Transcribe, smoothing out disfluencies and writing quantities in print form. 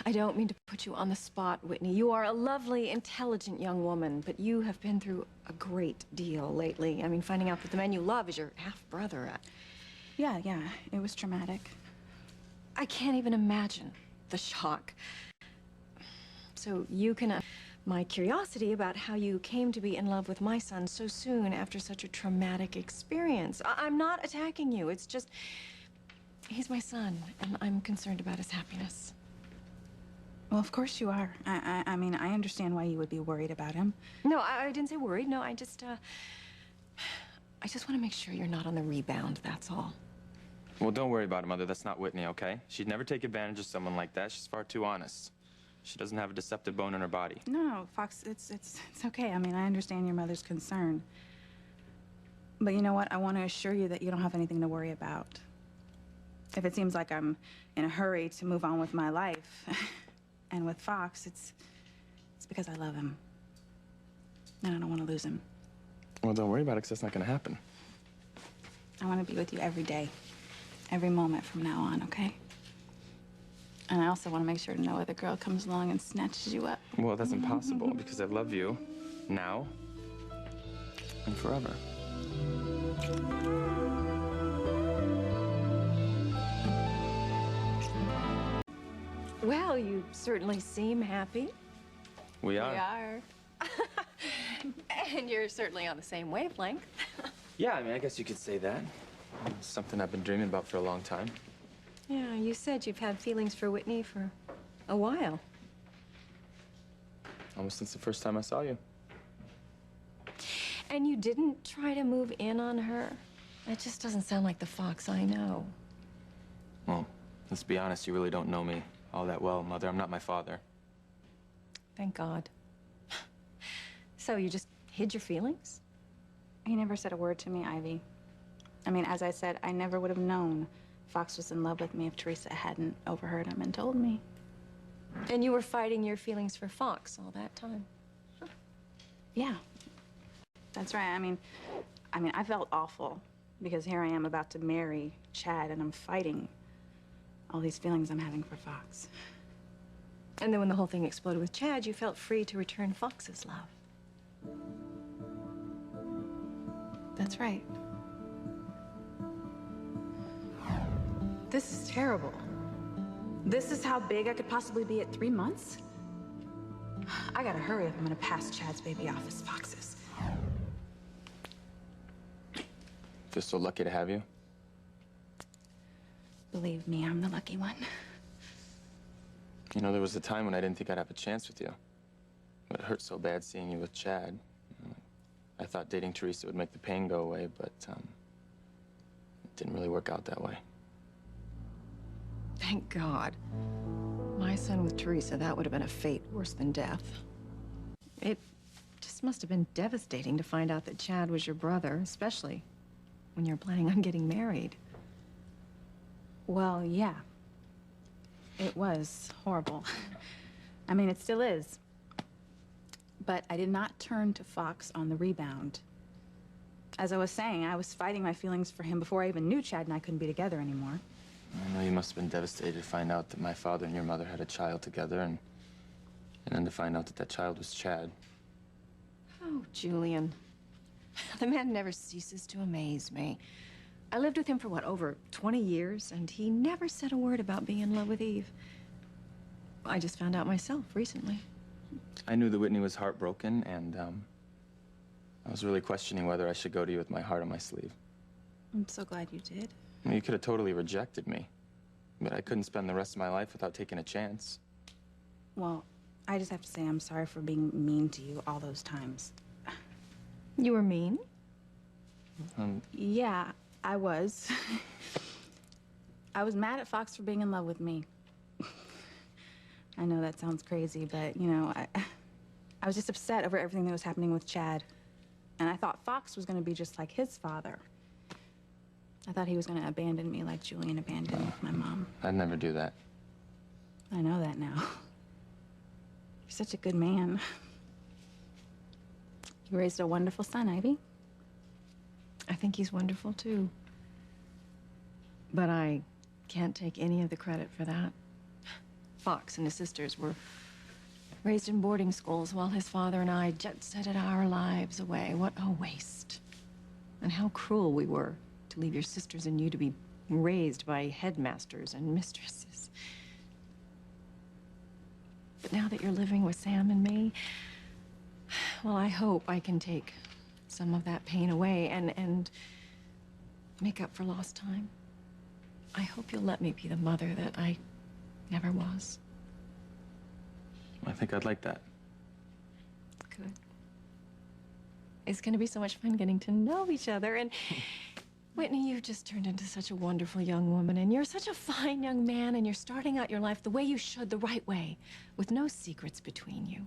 I don't mean to put you on the spot, Whitney. You are a lovely, intelligent young woman, but you have been through a great deal lately. I mean, finding out that the man you love is your half-brother. Yeah, it was traumatic. I can't even imagine the shock. So you can... my curiosity about how you came to be in love with my son so soon after such a traumatic experience. I'm not attacking you. It's just... he's my son, and I'm concerned about his happiness. Well, of course you are. I mean, I understand why you would be worried about him. No, I didn't say worried. No, I just want to make sure you're not on the rebound, that's all. Well, don't worry about it, Mother. That's not Whitney, okay? She'd never take advantage of someone like that. She's far too honest. She doesn't have a deceptive bone in her body. No, Fox, it's okay. I mean, I understand your mother's concern. But you know what? I want to assure you that you don't have anything to worry about. If it seems like I'm in a hurry to move on with my life, and with Fox, it's because I love him. And I don't want to lose him. Well, don't worry about it, because that's not going to happen. I want to be with you every day, every moment from now on, okay? And I also want to make sure no other girl comes along and snatches you up. Well, that's impossible, because I love you now and forever. Well, you certainly seem happy. We are. We are. And you're certainly on the same wavelength. Yeah, I mean, I guess you could say that. It's something I've been dreaming about for a long time. Yeah, you said you've had feelings for Whitney for a while. Almost since the first time I saw you. And you didn't try to move in on her? That just doesn't sound like the Fox I know. Well, let's be honest, you really don't know me all that well, Mother. I'm not my father. Thank God. So you just hid your feelings? He never said a word to me, Ivy. I mean, as I said, I never would have known Fox was in love with me if Teresa hadn't overheard him and told me. And you were fighting your feelings for Fox all that time? Huh. Yeah, that's right. I mean, I felt awful because here I am about to marry Chad and I'm fighting all these feelings I'm having for Fox. And then when the whole thing exploded with Chad, you felt free to return Fox's love. That's right. This is terrible. This is how big I could possibly be at 3 months? I gotta hurry if I'm gonna pass Chad's baby off as Fox's. Just so lucky to have you. Believe me, I'm the lucky one. You know, there was a time when I didn't think I'd have a chance with you. But it hurt so bad seeing you with Chad. I thought dating Teresa would make the pain go away, but it didn't really work out that way. Thank God. My son with Teresa, that would have been a fate worse than death. It just must have been devastating to find out that Chad was your brother, especially when you're planning on getting married. Well, yeah. It was horrible. I mean, it still is. But I did not turn to Fox on the rebound. As I was saying, I was fighting my feelings for him before I even knew Chad and I couldn't be together anymore. I know you must have been devastated to find out that my father and your mother had a child together, and then to find out that that child was Chad. Oh, Julian. The man never ceases to amaze me. I lived with him for, what, over 20 years, and he never said a word about being in love with Eve. I just found out myself recently. I knew that Whitney was heartbroken, and I was really questioning whether I should go to you with my heart on my sleeve. I'm so glad you did. I mean, you could have totally rejected me, but I couldn't spend the rest of my life without taking a chance. Well, I just have to say I'm sorry for being mean to you all those times. You were mean? Yeah, I was. I was mad at Fox for being in love with me. I know that sounds crazy, but, you know, I was just upset over everything that was happening with Chad. And I thought Fox was going to be just like his father. I thought he was going to abandon me like Julian abandoned my mom. I'd never do that. I know that now. You're such a good man. You raised a wonderful son, Ivy. I think he's wonderful, too. But I can't take any of the credit for that. Fox and his sisters were raised in boarding schools while his father and I jet-setted our lives away. What a waste. And how cruel we were to leave your sisters and you to be raised by headmasters and mistresses. But now that you're living with Sam and me, well, I hope I can take some of that pain away and make up for lost time. I hope you'll let me be the mother that I never was. I think I'd like that. Good. It's going to be so much fun getting to know each other. And Whitney, you've just turned into such a wonderful young woman, and you're such a fine young man, and you're starting out your life the way you should, the right way, with no secrets between you.